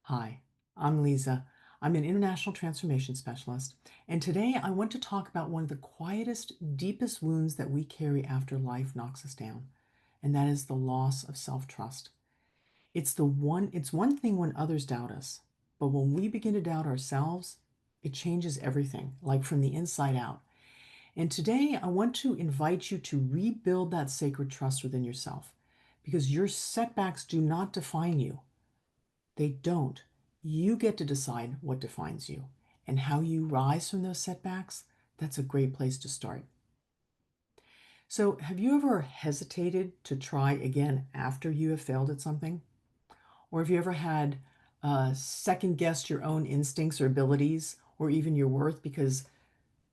Hi, I'm Leezá. I'm an international transformation specialist, and today I want to talk about one of the quietest, deepest wounds that we carry after life knocks us down, and that is the loss of self-trust. It's one thing when others doubt us, but when we begin to doubt ourselves, it changes everything, like from the inside out. And today I want to invite you to rebuild that sacred trust within yourself, because your setbacks do not define you. They don't. You get to decide what defines you. And how you rise from those setbacks, that's a great place to start. So, have you ever hesitated to try again after you have failed at something? Or have you ever had second guessed your own instincts or abilities or even your worth because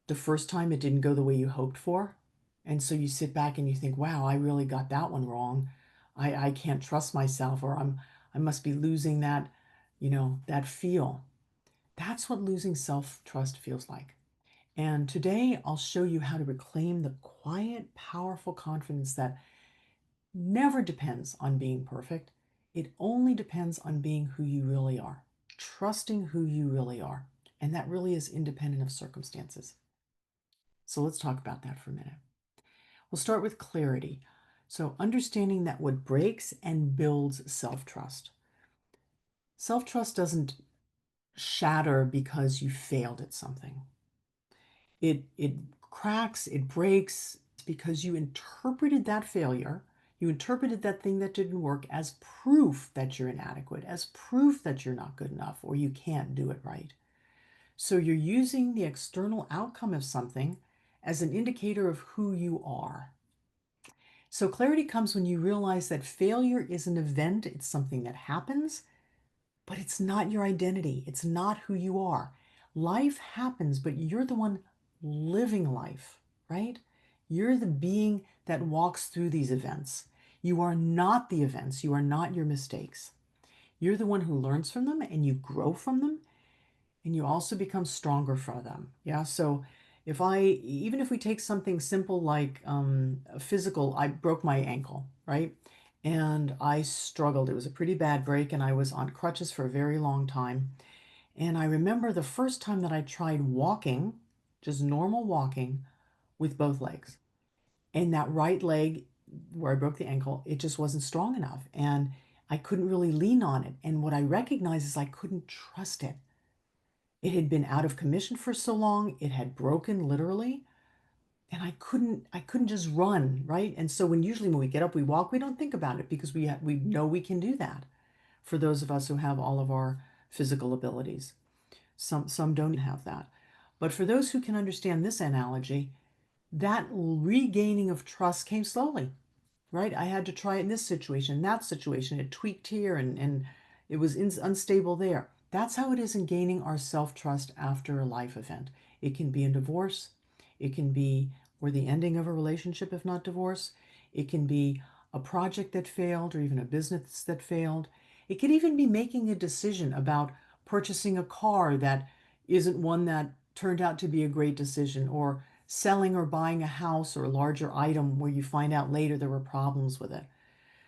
the first time it didn't go the way you hoped for? And so you sit back and you think, wow, I really got that one wrong. I can't trust myself, or I must be losing that, that feel. That's what losing self-trust feels like. And today I'll show you how to reclaim the quiet, powerful confidence that never depends on being perfect. It only depends on being who you really are, trusting who you really are. And that really is independent of circumstances. So let's talk about that for a minute. We'll start with clarity. So understanding that what breaks and builds self-trust. Self-trust doesn't shatter because you failed at something. It cracks, it breaks because you interpreted that failure, you interpreted that thing that didn't work as proof that you're inadequate, as proof that you're not good enough or you can't do it right. So you're using the external outcome of something as an indicator of who you are. So clarity comes when you realize that failure is an event, it's something that happens, but it's not your identity. It's not who you are. Life happens, but you're the one living life, right? You're the being that walks through these events. You are not the events. You are not your mistakes. You're the one who learns from them and you grow from them and you also become stronger for them. Yeah. So even if we take something simple like physical, I broke my ankle, right? And I struggled. It was a pretty bad break, and I was on crutches for a very long time. And I remember the first time that I tried walking, just normal walking with both legs. And that right leg where I broke the ankle, it just wasn't strong enough. And I couldn't really lean on it. And what I recognized is I couldn't trust it. It had been out of commission for so long, it had broken literally, and I couldn't just run, right? And so when we get up, we walk, we don't think about it because we know we can do that for those of us who have all of our physical abilities. Some don't have that. But for those who can understand this analogy, that regaining of trust came slowly, right? I had to try it in this situation, that situation. It tweaked here and it was unstable there. That's how it is in gaining our self-trust after a life event. It can be in divorce. It can be or the ending of a relationship, if not divorce. It can be a project that failed or even a business that failed. It could even be making a decision about purchasing a car that isn't one that turned out to be a great decision, or selling or buying a house or a larger item where you find out later there were problems with it.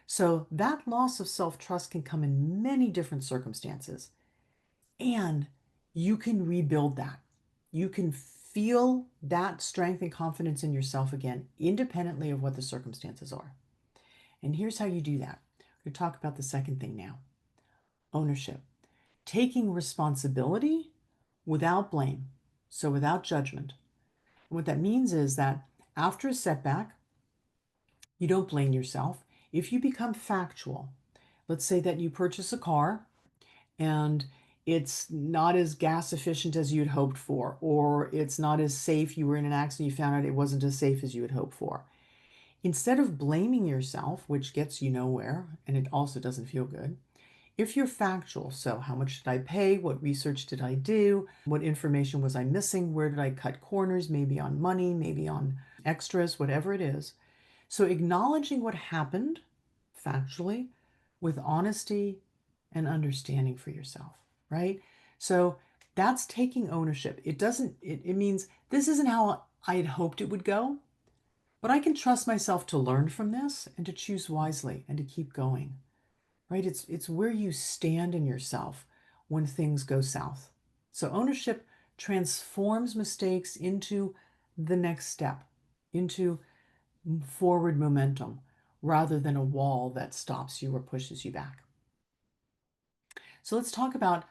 So that loss of self-trust can come in many different circumstances. And you can rebuild that. You can feel that strength and confidence in yourself again, independently of what the circumstances are. And here's how you do that. We're going to talk about the second thing now: ownership. Taking responsibility without blame, so without judgment. And what that means is that after a setback, you don't blame yourself. If you become factual, let's say that you purchase a car and it's not as gas efficient as you'd hoped for, or it's not as safe. You were in an accident, you found out it wasn't as safe as you had hoped for. Instead of blaming yourself, which gets you nowhere, and it also doesn't feel good, if you're factual, so how much did I pay? What research did I do? What information was I missing? Where did I cut corners? Maybe on money, maybe on extras, whatever it is. So acknowledging what happened factually with honesty and understanding for yourself, right? So that's taking ownership. It means this isn't how I had hoped it would go, but I can trust myself to learn from this and to choose wisely and to keep going, right? It's where you stand in yourself, when things go south. So ownership transforms mistakes into the next step, into forward momentum, rather than a wall that stops you or pushes you back. So let's talk about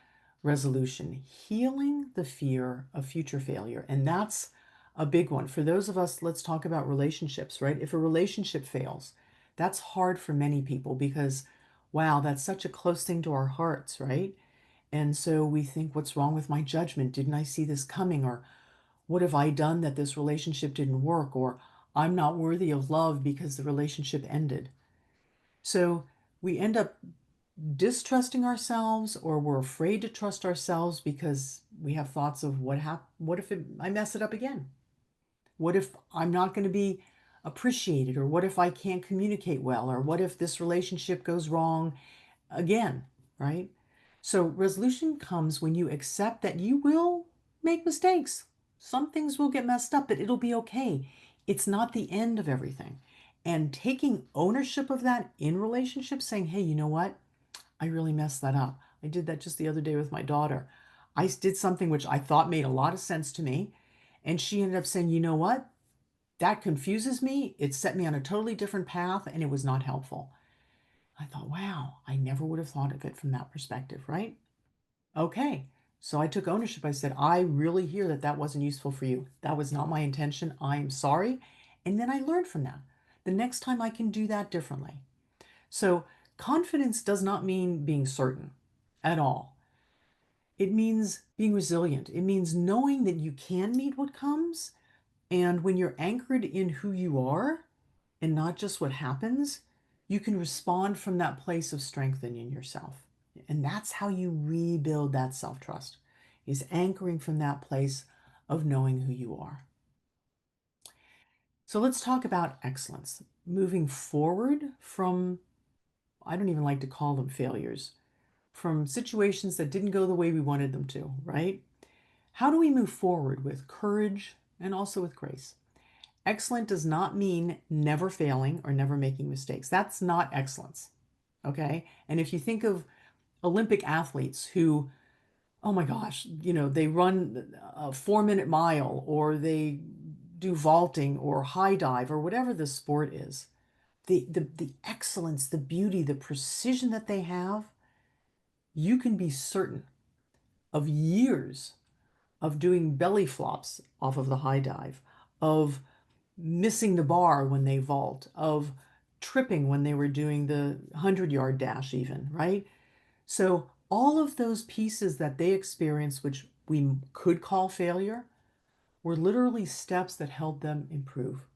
resolution, healing the fear of future failure. And that's a big one. For those of us, let's talk about relationships, right? If a relationship fails, that's hard for many people because, wow, that's such a close thing to our hearts, right? And so we think, what's wrong with my judgment? Didn't I see this coming? Or what have I done that this relationship didn't work? Or I'm not worthy of love because the relationship ended. So we end up distrusting ourselves, or we're afraid to trust ourselves because we have thoughts of what if I mess it up again? What if I'm not going to be appreciated? Or what if I can't communicate well? Or what if this relationship goes wrong again, right? So resolution comes when you accept that you will make mistakes. Some things will get messed up, but it'll be okay. It's not the end of everything. And taking ownership of that in relationships, saying, hey, you know what? I really messed that up. I did that just the other day with my daughter. I did something which I thought made a lot of sense to me. And she ended up saying, you know what? That confuses me. It set me on a totally different path and it was not helpful. I thought, wow, I never would have thought of it from that perspective, right? Okay. So I took ownership. I said, I really hear that that wasn't useful for you. That was not my intention. I am sorry. And then I learned from that. The next time I can do that differently. So confidence does not mean being certain at all. It means being resilient. It means knowing that you can meet what comes. And when you're anchored in who you are and not just what happens, you can respond from that place of strengthening yourself. And that's how you rebuild that self-trust, is anchoring from that place of knowing who you are. So let's talk about excellence. Moving forward from, I don't even like to call them failures, from situations that didn't go the way we wanted them to, right? How do we move forward with courage and also with grace? Excellent does not mean never failing or never making mistakes. That's not excellence, okay? And if you think of Olympic athletes who, oh my gosh, they run a 4-minute mile, or they do vaulting or high dive or whatever the sport is, the excellence, the beauty, the precision that they have, you can be certain of years of doing belly flops off of the high dive, of missing the bar when they vault, of tripping when they were doing the 100-yard dash even, right? So all of those pieces that they experienced, which we could call failure, were literally steps that helped them improve,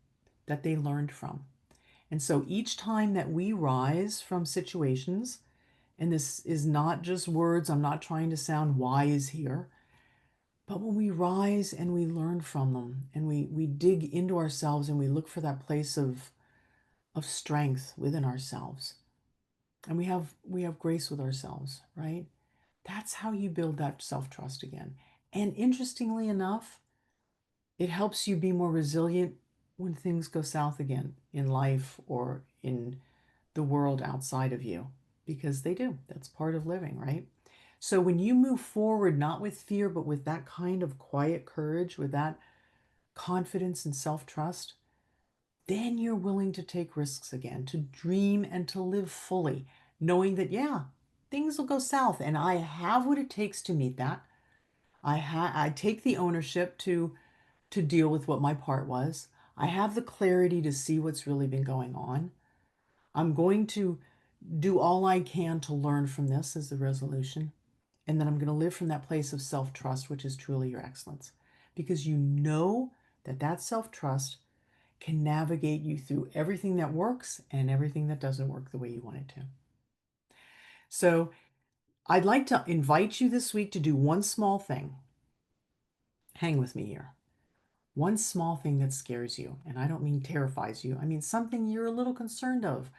that they learned from. And so each time that we rise from situations, and this is not just words, I'm not trying to sound wise here, but when we rise and we learn from them, and we dig into ourselves and we look for that place of strength within ourselves, and we have grace with ourselves, right? That's how you build that self-trust again. And interestingly enough, it helps you be more resilient when things go south again in life or in the world outside of you, because they do. That's part of living, right? So when you move forward, not with fear, but with that kind of quiet courage, with that confidence and self-trust, then you're willing to take risks again, to dream and to live fully, knowing that, yeah, things will go south and I have what it takes to meet that. I take the ownership to deal with what my part was. I have the clarity to see what's really been going on. I'm going to do all I can to learn from this as the resolution. And then I'm going to live from that place of self-trust, which is truly your excellence. Because you know that that self-trust can navigate you through everything that works and everything that doesn't work the way you want it to. So I'd like to invite you this week to do one small thing. Hang with me here. One small thing that scares you, and I don't mean terrifies you, I mean something you're a little concerned of.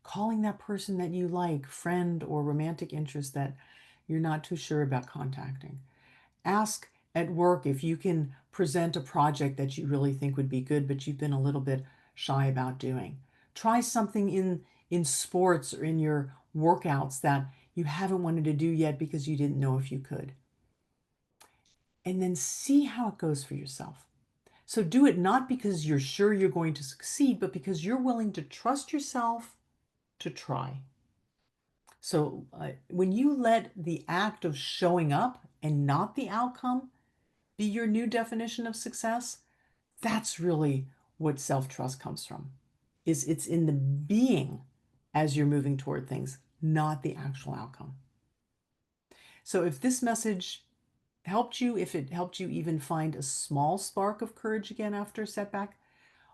Calling that person that you like, friend or romantic interest that you're not too sure about contacting. Ask at work if you can present a project that you really think would be good, but you've been a little bit shy about doing. Try something in sports or in your workouts that you haven't wanted to do yet because you didn't know if you could. And then see how it goes for yourself. So do it not because you're sure you're going to succeed, but because you're willing to trust yourself to try. So when you let the act of showing up and not the outcome be your new definition of success, that's really what self-trust comes from. It's in the being as you're moving toward things, not the actual outcome. So if this message helped you, if it helped you even find a small spark of courage again after a setback,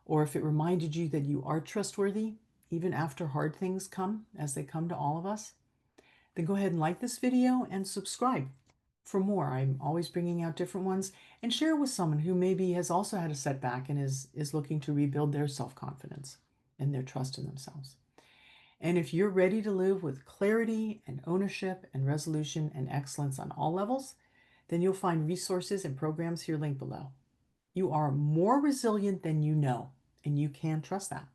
or if it reminded you that you are trustworthy even after hard things come, as they come to all of us, then go ahead and like this video and subscribe for more. I'm always bringing out different ones, and share with someone who maybe has also had a setback and is looking to rebuild their self-confidence and their trust in themselves. And if you're ready to live with clarity and ownership and resolution and excellence on all levels, then you'll find resources and programs here linked below. You are more resilient than you know, and you can trust that.